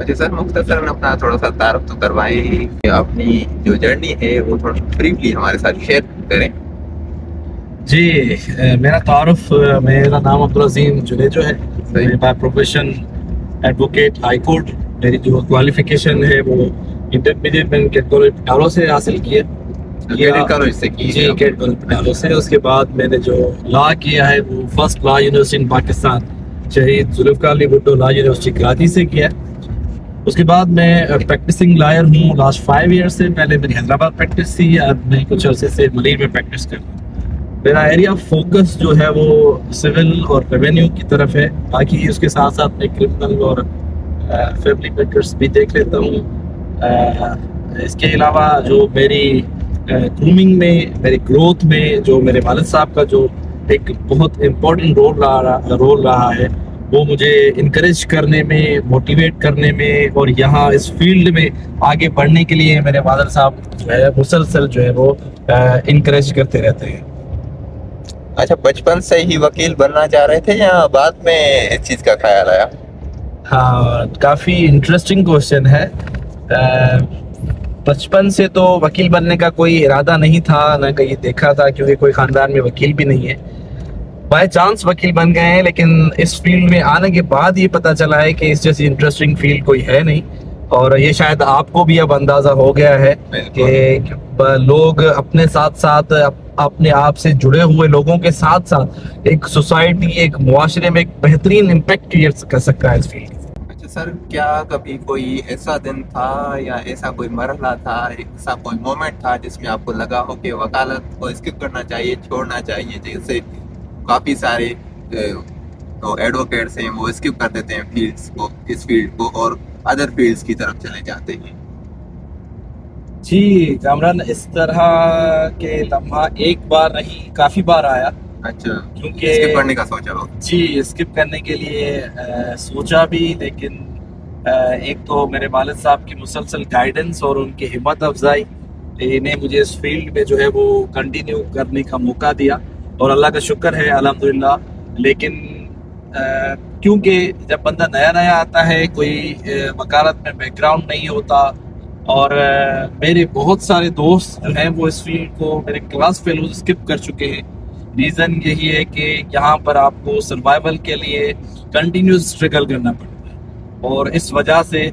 اچھا سر، مختصراً اپنا تھوڑا سا تعارف تو کروائیں کہ اپنی جو جرنی ہے وہ تھوڑا بریفلی ہمارے ساتھ شیئر کریں. جی میرا تعارف میرا نام عبدالعظیم جنیجو ہے. صحیح. میں by profession advocate high court. میری جو کوالیفیکیشن ہے وہ انٹرمیڈیٹ میں کیٹ کالج پٹالو سے حاصل کی ہے. کیڈٹ کالج سے کی جی کیٹ کالج پٹالو سے. اس کے بعد میں نے جو لا کیا ہے وہ فرسٹ لا یونیورسٹی ان پاکستان شہید ذوالفقار علی بھٹو لا یونیورسٹی کراچی سے کیا. اس کے بعد میں پریکٹسنگ لائر ہوں لاسٹ 5 ایئر سے. پہلے میری حیدرآباد پریکٹس تھی، اب میں کچھ عرصے سے ملیر میں پریکٹس کرتا ہوں. میرا ایریا آف فوکس جو ہے وہ سول اور ریونیو کی طرف ہے. باقی اس کے ساتھ ساتھ میں کرمنل اور فیملی میٹرس بھی دیکھ لیتا ہوں. اس کے علاوہ جو میری گرومنگ میں، میری گروتھ میں جو میرے والد صاحب کا جو ایک بہت امپورٹنٹ رول رہا ہے، وہ مجھے انکریج کرنے میں، موٹیویٹ کرنے میں اور یہاں اس فیلڈ میں آگے بڑھنے کے لیے میرے والد صاحب جو ہے مسلسل جو ہے وہ انکریج کرتے رہتے ہیں. اچھا، بچپن سے ہی وکیل بننا چاہ رہے تھے یا بعد میں اس چیز کا خیال آیا؟ ہاں، کافی انٹرسٹنگ کوشچن ہے. بچپن سے تو وکیل بننے کا کوئی ارادہ نہیں تھا، نہ کہیں دیکھا تھا، کیونکہ کوئی خاندان میں وکیل بھی نہیں ہے. بائی چانس وکیل بن گئے ہیں، لیکن اس فیلڈ میں آنے کے بعد یہ پتہ چلا ہے کہ اس جیسی انٹرسٹنگ فیلڈ کوئی ہے نہیں. اور یہ شاید آپ کو بھی اب اندازہ ہو گیا ہے کہ لوگ اپنے ساتھ ساتھ اپنے آپ سے جڑے ہوئے لوگوں کے ساتھ ساتھ ایک سوسائٹی، ایک معاشرے میں ایک بہترین امپیکٹ کریٹ کر سکتا ہے اس فیلڈ. اچھا سر، کیا کبھی کوئی ایسا دن تھا یا ایسا کوئی مرحلہ تھا، ایسا کوئی مومنٹ تھا جس میں آپ کو لگا ہو کہ وکالت کو اسکپ کرنا چاہیے، چھوڑنا چاہیے؟ جیسے کافی سارے ایڈوکیٹس ہیں وہ اسکپ کر دیتے ہیں فیلڈس کو، اس فیلڈ کو، اور ادر فیلڈس کی طرف چلے جاتے ہیں. جی کامران، اس طرح کے لمحہ ایک بار نہیں کافی بار آیا. اچھا، کیونکہ اسکپ کرنے کا سوچا ہو؟ جی اسکپ کرنے کے لیے سوچا بھی، لیکن ایک تو میرے والد صاحب کی مسلسل گائیڈنس اور ان کی ہمت افزائی نے مجھے اس فیلڈ میں جو ہے وہ کنٹینیو کرنے کا موقع دیا، اور اللہ کا شکر ہے الحمدللہ. لیکن کیونکہ جب بندہ نیا نیا آتا ہے، کوئی وکالت میں بیک گراؤنڈ نہیں ہوتا، اور میرے بہت سارے دوست جو ہیں وہ اس فیلڈ کو، میرے کلاس فیلوز اسکپ کر چکے ہیں. ریزن یہی ہے کہ یہاں پر آپ کو سروائیول کے لیے کنٹینیوس اسٹرگل کرنا پڑتا ہے، اور اس وجہ سے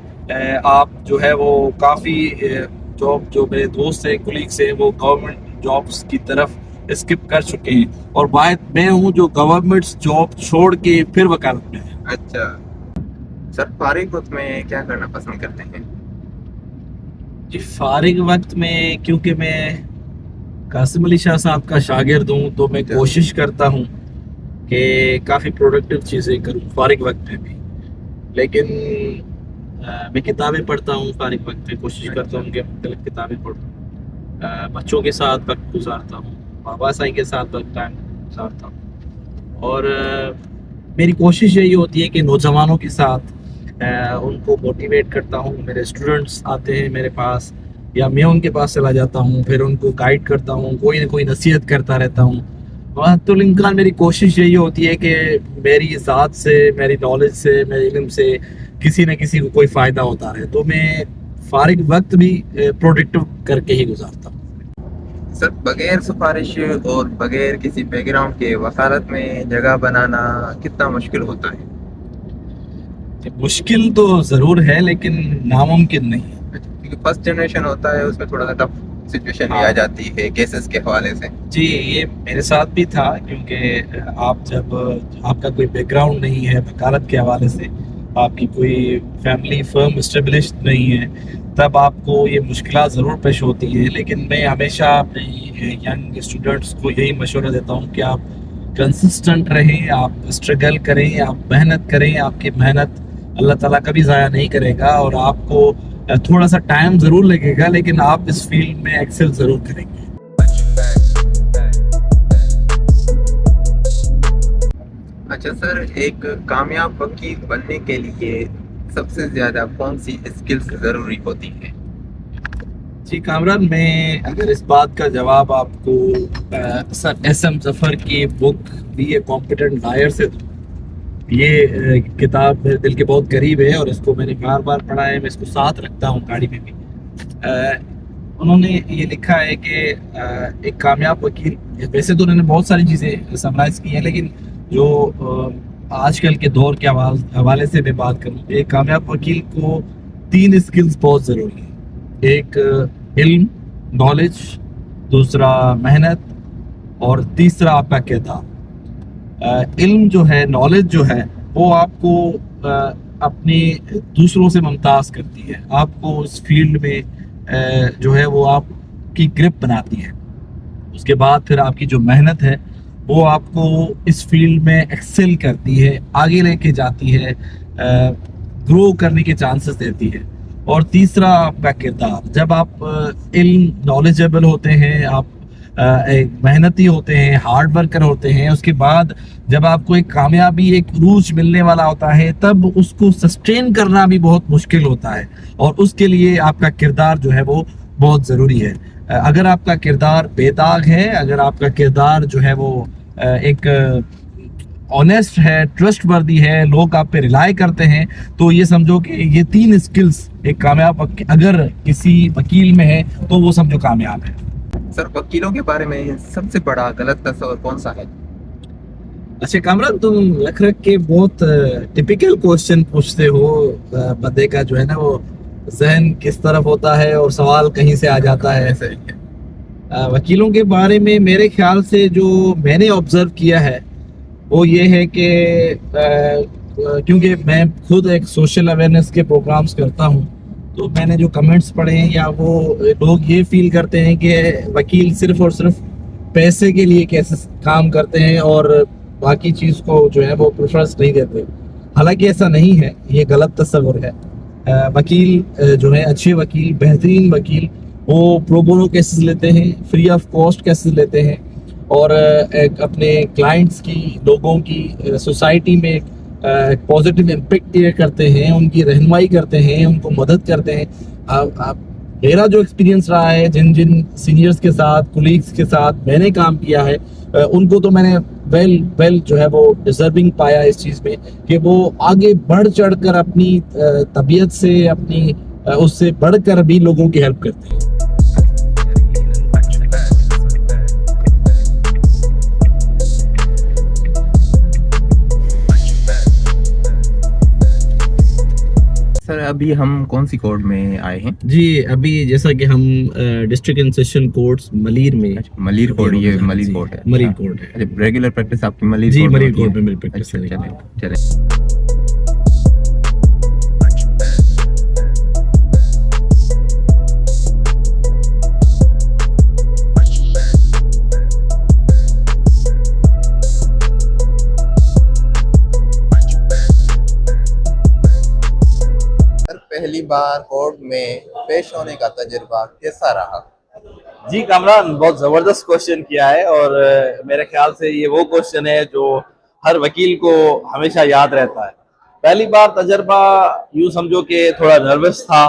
آپ جو ہے وہ کافی جاب جو میرے دوست ہیں، کولیگس ہیں، وہ گورنمنٹ جابس کی طرف اسکپ کر چکے ہیں، اور واحد میں ہوں جو گورنمنٹ جاب چھوڑ کے پھر وکالت میں ہے. اچھا سر، فارغ وقت میں کیا کرنا پسند کرتے ہیں؟ جی فارغ وقت میں، کیونکہ میں قاسم علی شاہ صاحب کا شاگرد ہوں، تو میں کوشش کرتا ہوں کہ کافی پروڈکٹیو چیزیں کروں فارغ وقت میں بھی. لیکن میں کتابیں پڑھتا ہوں فارغ وقت میں، کوشش کرتا ہوں کہ مختلف کتابیں پڑھوں. بچوں کے ساتھ وقت گزارتا ہوں، بابا سائی کے ساتھ وقت ٹائم گزارتا ہوں. اور میری کوشش یہی ہوتی ہے کہ نوجوانوں کے ساتھ ان کو موٹیویٹ کرتا ہوں. میرے اسٹوڈنٹس آتے ہیں میرے پاس، یا میں ان کے پاس چلا جاتا ہوں، پھر ان کو گائیڈ کرتا ہوں، کوئی نہ کوئی نصیحت کرتا رہتا ہوں. وقت الامکان میری کوشش یہی ہوتی ہے کہ میری ذات سے، میری نالج سے، میرے علم سے کسی نہ کسی کو کوئی فائدہ ہوتا رہے، تو میں فارغ وقت بھی پروڈکٹیو کر کے ہی گزارتا ہوں. سر، بغیر سفارش اور بغیر کسی بیک گراؤنڈ کے وکالت میں جگہ بنانا کتنا مشکل ہوتا ہے؟ مشکل تو ضرور ہے، لیکن ناممکن نہیں. کیونکہ فرسٹ جنریشن ہوتا ہے، اس میں تھوڑا سا ٹف سچویشن بھی آ جاتی ہے کیسز کے حوالے سے. جی یہ میرے ساتھ بھی تھا، کیونکہ جب آپ کا کوئی بیک گراؤنڈ نہیں ہے وکالت کے حوالے سے، آپ کی کوئی فیملی فرم اسٹیبلش نہیں ہے، تب آپ کو یہ مشکلات ضرور پیش ہوتی ہیں. لیکن میں ہمیشہ اپنے ینگ اسٹوڈنٹس کو یہی مشورہ دیتا ہوں کہ آپ کنسسٹنٹ رہیں، آپ اسٹرگل کریں، آپ محنت کریں. آپ کی محنت اللہ تعالیٰ کبھی ضائع نہیں کرے گا، اور آپ کو تھوڑا سا ٹائم ضرور لگے گا، لیکن آپ اس فیلڈ میں ایکسل ضرور کریں گے. اچھا سر، ایک کامیاب وکیل بننے کے لیے سب سے زیادہ کون سی اسکلز ضروری ہوتی ہیں؟ جی کامران، میں اگر اس بات کا جواب آپ کو سر ایس ایم ظفر کی بک بی اے کمپیٹنٹ لائر سے دوں، یہ کتاب میرے دل کے بہت قریب ہے اور اس کو میں نے بار بار پڑھا ہے. میں اس کو ساتھ رکھتا ہوں گاڑی میں بھی. انہوں نے یہ لکھا ہے کہ ایک کامیاب وکیل, ویسے تو انہوں نے بہت ساری چیزیں سمرائز کی ہیں, لیکن جو آج کل کے دور کے حوالے سے میں بات کروں, ایک کامیاب وکیل کو 3 اسکلز بہت ضروری ہیں. ایک علم, نالج, دوسرا محنت, اور تیسرا آپ کا کردار. علم جو ہے, نالج جو ہے, وہ آپ کو اپنے دوسروں سے ممتاز کرتی ہے, آپ کو اس فیلڈ میں جو ہے وہ آپ کی گرپ بناتی ہے. اس کے بعد پھر آپ کی جو محنت ہے وہ آپ کو اس فیلڈ میں ایکسل کرتی ہے, آگے لے کے جاتی ہے, گرو کرنے کے چانسز دیتی ہے. اور تیسرا آپ کا کردار. جب آپ علم نالجبل ہوتے ہیں, آپ محنتی ہوتے ہیں, ہارڈ ورکر ہوتے ہیں, اس کے بعد جب آپ کو ایک کامیابی, ایک عروج ملنے والا ہوتا ہے, تب اس کو سسٹین کرنا بھی بہت مشکل ہوتا ہے, اور اس کے لیے آپ کا کردار جو ہے وہ بہت ضروری ہے. اگر آپ کا کردار بے داغ ہے, اگر آپ کا کردار جو ہے وہ ایک آنیسٹ ہے, ٹرسٹ وردی ہے, لوگ آپ پہ ریلائی کرتے ہیں, تو یہ سمجھو کہ یہ 3 اسکلز ایک کامیاب اگر کسی وکیل میں ہے تو وہ سمجھو کامیاب ہے. سر, وکیلوں کے بارے میں سب سے بڑا غلط تصور کون سا ہے؟ اچھا کامران, تم رکھ کے بہت ٹپیکل کوشچن پوچھتے ہو. بندے کا جو ہے نا وہ ذہن کس طرف ہوتا ہے اور سوال کہیں سے آ جاتا ہے. وکیلوں کے بارے میں میرے خیال سے جو میں نے آبزرو کیا ہے وہ یہ ہے کہ کیونکہ میں خود ایک سوشل اویئرنیس کے پروگرامز کرتا ہوں, تو میں نے جو کمنٹس پڑھے ہیں, یا وہ لوگ یہ فیل کرتے ہیں کہ وکیل صرف اور صرف پیسے کے لیے کیسے کام کرتے ہیں اور باقی چیز کو جو ہے وہ پریفرنس نہیں دیتے. حالانکہ ایسا نہیں ہے, یہ غلط تصور ہے. وکیل جو ہے, اچھے وکیل, بہترین وکیل, وہ پرو بونو کیسز لیتے ہیں, فری آف کاسٹ کیسز لیتے ہیں, اور اپنے کلائنٹس کی, لوگوں کی, سوسائٹی میں پازیٹیو امپیکٹ کرتے ہیں, ان کی رہنمائی کرتے ہیں, ان کو مدد کرتے ہیں. میرا جو ایکسپیرینس رہا ہے, جن سینئرز کے ساتھ, کولیگس کے ساتھ میں نے کام کیا ہے, ان کو تو میں نے ویل جو ہے وہ ڈیزرونگ پایا اس چیز میں کہ وہ آگے بڑھ چڑھ کر اپنی طبیعت سے, اپنی اس سے بڑھ کر بھی لوگوں کی ہیلپ کرتے ہیں. سر, ابھی ہم کون سی کورٹ میں آئے ہیں؟ جی, ابھی جیسا کہ ہم district and session courts Malir میں. ملیر کورٹ, یہ ملیر کورٹ ہے. ملیر کورٹ ہے. ریگولر پریکٹس آپ کی ملیر جی, کورٹ ملیر کورٹ میں میری پریکٹس ہے. چلیں. پہلی بار کورٹ میں پیش ہونے کا تجربہ کیسا رہا؟ جی کامران, بہت زبردست کوشچن کیا ہے, اور میرے خیال سے یہ وہ کوشچن ہے جو ہر وکیل کو ہمیشہ یاد رہتا ہے. پہلی بار تجربہ یوں سمجھو کہ تھوڑا نروس تھا,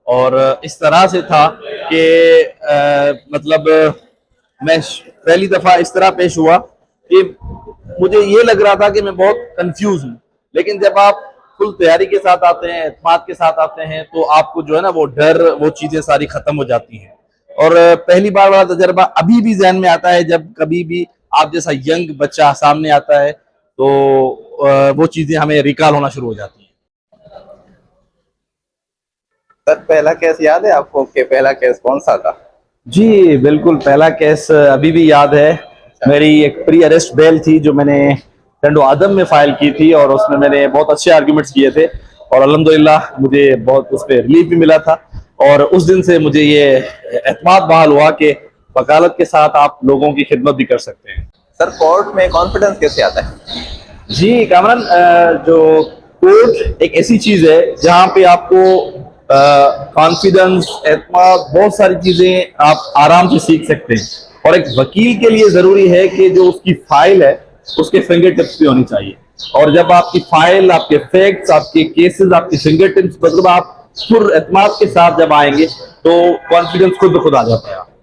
اور اس طرح سے تھا کہ مطلب میں پہلی دفعہ اس طرح پیش ہوا کہ مجھے یہ لگ رہا تھا کہ میں بہت کنفیوز ہوں. لیکن جب آپ فل تیاری کے ساتھ آتے ہیں, اعتماد کے ساتھ آتے ہیں, تو آپ کو جو ہے نا وہ ڈر, وہ چیزیں ساری ختم ہو جاتی ہیں. اور پہلی بار والا تجربہ ابھی بھی ذہن میں آتا ہے. جب کبھی بھی آپ جیسا ینگ بچہ سامنے آتا ہے تو وہ چیزیں ہمیں ریکال ہونا شروع ہو جاتی ہیں. سر, پہلا کیس یاد ہے آپ کو کہ پہلا کیس کون سا تھا؟ جی بالکل, پہلا کیس ابھی بھی یاد ہے. میری ایک پری اریسٹ بیل تھی جو میں نے ٹنڈو آدم میں فائل کی تھی, اور اس میں نے بہت اچھے آرگیومنٹس کیے تھے, اور الحمدللہ مجھے بہت اس پہ ریلیف بھی ملا تھا. اور اس دن سے مجھے یہ اعتماد بحال ہوا کہ وکالت کے ساتھ آپ لوگوں کی خدمت بھی کر سکتے ہیں. سر, کورٹ میں کانفیڈنس کیسے آتا ہے؟ جی کامران, جو کورٹ ایک ایسی چیز ہے جہاں پہ آپ کو کانفیڈنس, اعتماد, بہت ساری چیزیں آپ آرام سے سیکھ سکتے ہیں. اور ایک وکیل کے لیے ضروری ہے کہ جو اس کی فائل ہے اس کے فنگر ٹپس پہ ہونی چاہیے. اور جب آپ کی فائل, آپ کے فیکٹس, آپ کے کیسز آپ کی فنگر ٹپس, مطلب آپ پر اعتماد کے ساتھ جب آئیں گے تو کانفیڈنس خود بخود آ جاتا ہے.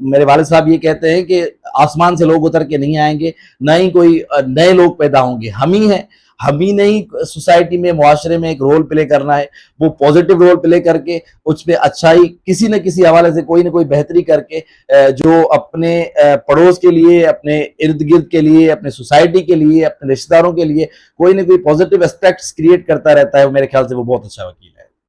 میرے والد صاحب یہ کہتے ہیں کہ آسمان سے لوگ اتر کے نہیں آئیں گے، نہ ہی کوئی نئے لوگ پیدا ہوں گے، ہم ہی ہیں، ہم ہی نہیں سوسائٹی میں معاشرے میں ایک رول پلے کرنا ہے، وہ پوزیٹو رول پلے کر کے اس پہ اچھائی کسی نہ کسی حوالے سے کوئی نہ کوئی بہتری کر کے جو اپنے پڑوس کے لیے، اپنے ارد گرد کے لیے، اپنے سوسائٹی کے لیے، اپنے رشتہ داروں کے لیے کوئی نہ کوئی پوزیٹو اسپیکٹس کریٹ کرتا رہتا ہے، میرے خیال سے وہ بہت اچھا وکیل ہے.